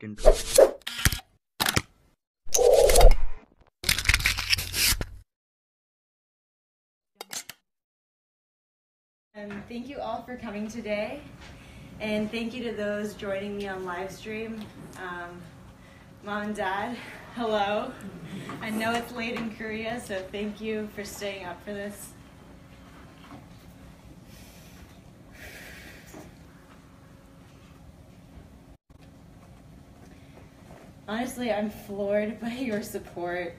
intro. Thank you all for coming today, and thank you to those joining me on live stream. Mom and Dad, hello. I know it's late in Korea, so thank you for staying up for this. Honestly, I'm floored by your support.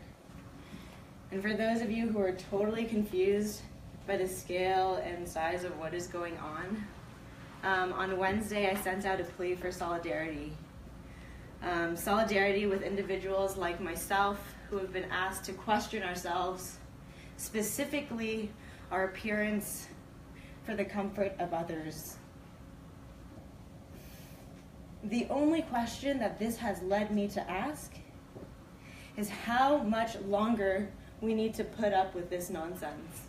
And for those of you who are totally confused by the scale and size of what is going on Wednesday I sent out a plea for solidarity. Solidarity with individuals like myself who have been asked to question ourselves, specifically our appearance, for the comfort of others. The only question that this has led me to ask is how much longer we need to put up with this nonsense.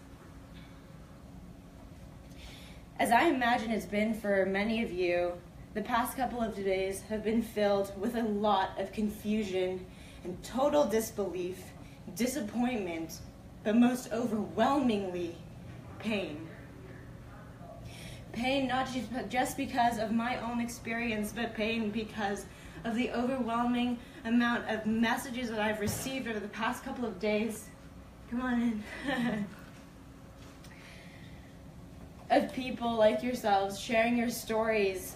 As I imagine it's been for many of you, the past couple of days have been filled with a lot of confusion and total disbelief, disappointment, but most overwhelmingly, pain. Pain not just because of my own experience, but pain because of the overwhelming amount of messages that I've received over the past couple of days. Come on in. Of people like yourselves sharing your stories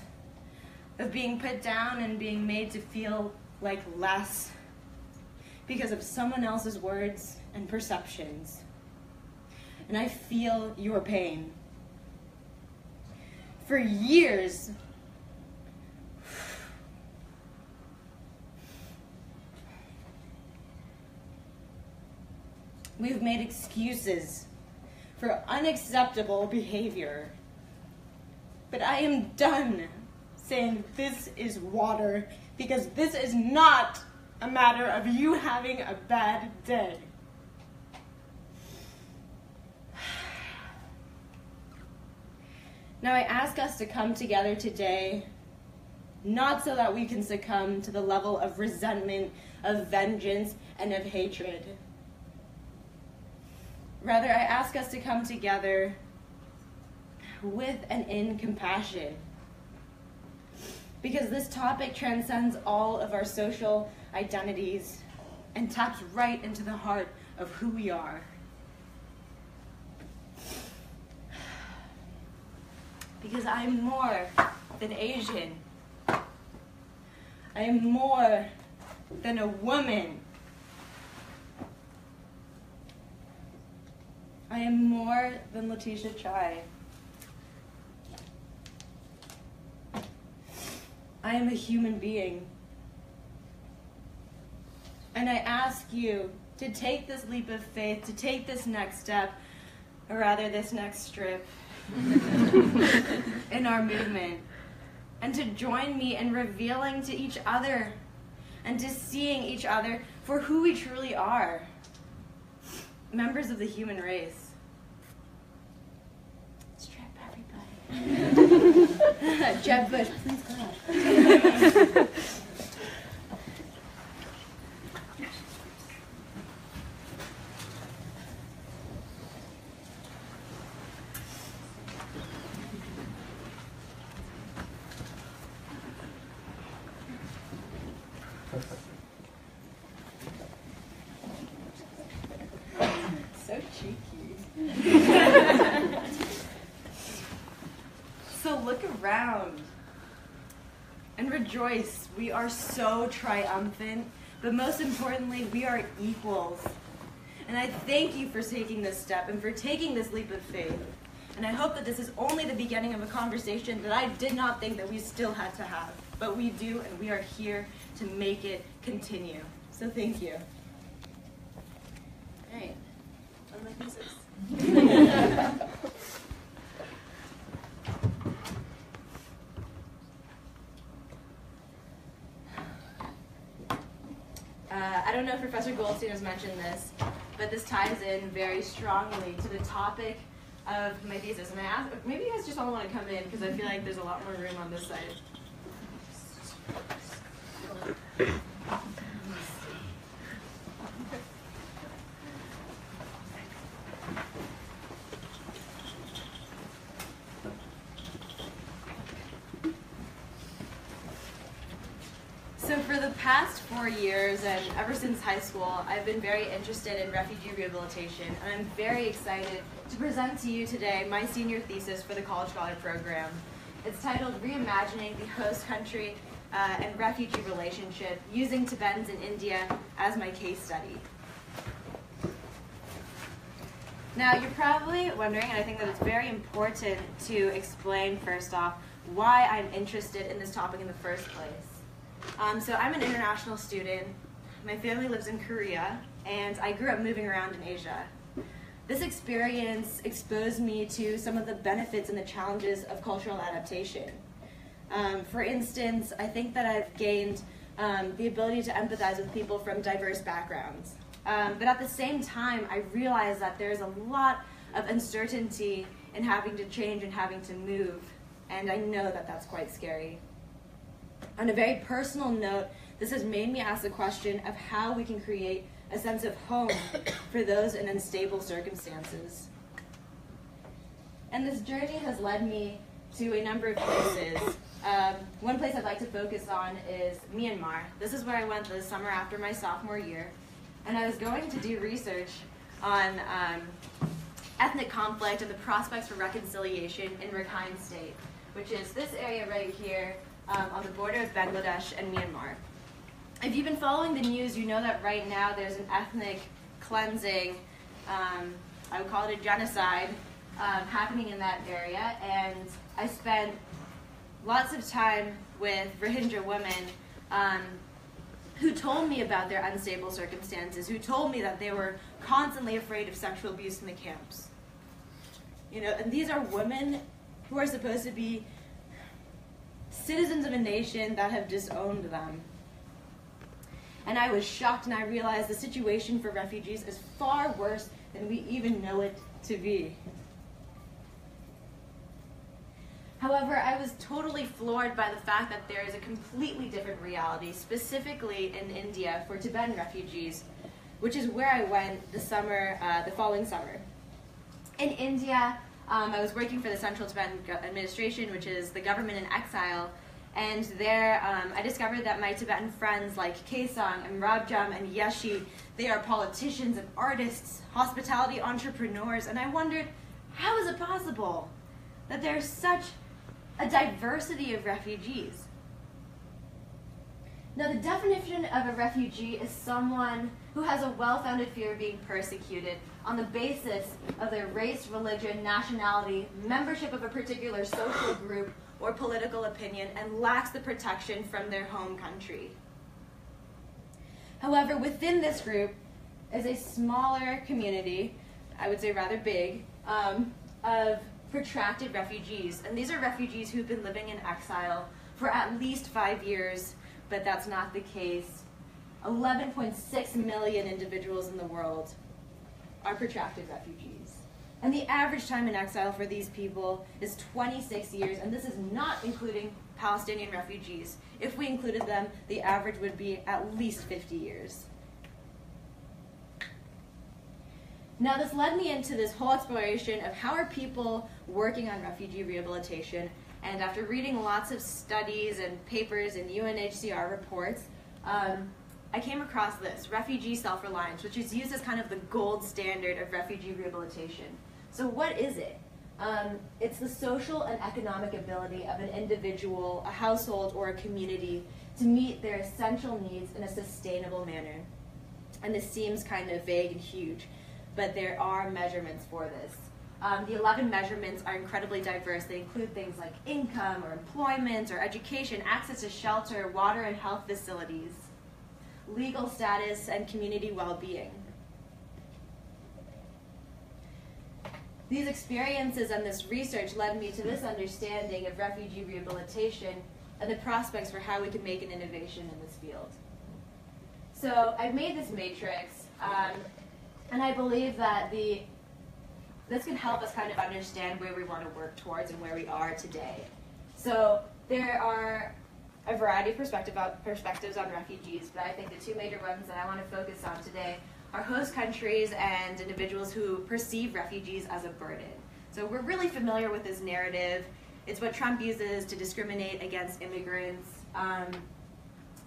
of being put down and being made to feel like less because of someone else's words and perceptions. And I feel your pain. For years, we've made excuses for unacceptable behavior. But I am done saying this is water, because this is not a matter of you having a bad day. Now I ask us to come together today, not so that we can succumb to the level of resentment, of vengeance, and of hatred. Rather, I ask us to come together with and in compassion, because this topic transcends all of our social identities and taps right into the heart of who we are. Because I am more than Asian. I am more than a woman. I am more than Letitia Chai. I am a human being. And I ask you to take this leap of faith, to take this next step, or rather this next strip, in our movement, and to join me in revealing to each other and to seeing each other for who we truly are, members of the human race. Strip, everybody. Jeb Bush, please clap. So cheeky. So look around and rejoice. We are so triumphant, but most importantly, we are equals. And I thank you for taking this step and for taking this leap of faith. And I hope that this is only the beginning of a conversation that I did not think that we still had to have. But we do, and we are here to make it continue. So thank you. All right. On my pieces. I don't know if Professor Goldstein has mentioned this, but this ties in very strongly to the topic of my thesis. And I asked, maybe you guys just all want to come in because I feel like there's a lot more room on this side. So for the past 4 years and ever since high school, I've been very interested in refugee rehabilitation, and I'm very excited to present to you today my senior thesis for the College Scholar program. It's titled Reimagining the Host Country and Refugee Relationship Using Tibetans in India as my case study. Now you're probably wondering, and I think that it's very important to explain first off why I'm interested in this topic in the first place. So I'm an international student. My family lives in Korea, and I grew up moving around in Asia. This experience exposed me to some of the benefits and the challenges of cultural adaptation. For instance, I think that I've gained the ability to empathize with people from diverse backgrounds. But at the same time, I realized that there's a lot of uncertainty in having to change and having to move, and I know that that's quite scary. On a very personal note, this has made me ask the question of how we can create a sense of home for those in unstable circumstances. And this journey has led me to a number of places. One place I'd like to focus on is Myanmar. This is where I went the summer after my sophomore year, and I was going to do research on ethnic conflict and the prospects for reconciliation in Rakhine State, which is this area right here, on the border of Bangladesh and Myanmar. If you've been following the news, you know that right now there's an ethnic cleansing, I would call it a genocide, happening in that area, and I spent lots of time with Rohingya women who told me about their unstable circumstances, who told me that they were constantly afraid of sexual abuse in the camps. You know, and these are women who are supposed to be citizens of a nation that have disowned them. And I was shocked, and I realized the situation for refugees is far worse than we even know it to be. However, I was totally floored by the fact that there is a completely different reality, specifically in India for Tibetan refugees, which is where I went the following summer. In India, I was working for the Central Tibetan Administration, which is the government in exile, and there I discovered that my Tibetan friends like Kaesang and Rabjam and Yeshi, they are politicians and artists, hospitality entrepreneurs, and I wondered, how is it possible that there's such a diversity of refugees? Now, the definition of a refugee is someone who has a well-founded fear of being persecuted on the basis of their race, religion, nationality, membership of a particular social group or political opinion, and lacks the protection from their home country. However, within this group is a smaller community, I would say rather big, of protracted refugees. And these are refugees who've been living in exile for at least 5 years, but that's not the case. 11.6 million individuals in the world are protracted refugees. And the average time in exile for these people is 26 years, and this is not including Palestinian refugees. If we included them, the average would be at least 50 years. Now, this led me into this whole exploration of how are people working on refugee rehabilitation, and after reading lots of studies and papers and UNHCR reports, I came across this, refugee self-reliance, which is used as kind of the gold standard of refugee rehabilitation. So what is it? It's the social and economic ability of an individual, a household, or a community to meet their essential needs in a sustainable manner. And this seems kind of vague and huge, but there are measurements for this. The 11 measurements are incredibly diverse. They include things like income or employment or education, access to shelter, water and health facilities, legal status, and community well-being. These experiences and this research led me to this understanding of refugee rehabilitation and the prospects for how we can make an innovation in this field. So I've made this matrix, and I believe that this can help us kind of understand where we want to work towards and where we are today. So there are a variety of perspectives on refugees, but I think the two major ones that I want to focus on today are host countries and individuals who perceive refugees as a burden. So we're really familiar with this narrative. It's what Trump uses to discriminate against immigrants. And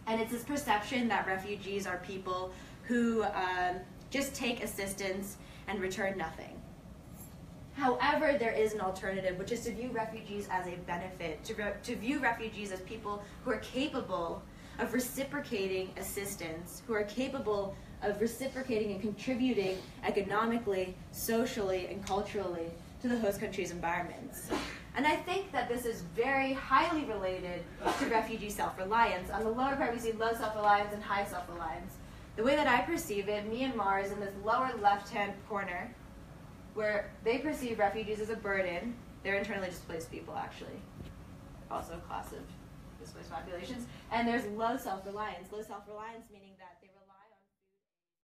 it's this perception that refugees are people who just take assistance and return nothing. However, there is an alternative, which is to view refugees as a benefit, to view refugees as people who are capable of reciprocating assistance, who are capable of reciprocating and contributing economically, socially, and culturally to the host country's environments. And I think that this is very highly related to refugee self-reliance. On the lower part, we see low self-reliance and high self-reliance. The way that I perceive it, Myanmar is in this lower left-hand corner, where they perceive refugees as a burden. They're internally displaced people, actually. Also a class of displaced populations. And there's low self-reliance. Low self-reliance meaning that they rely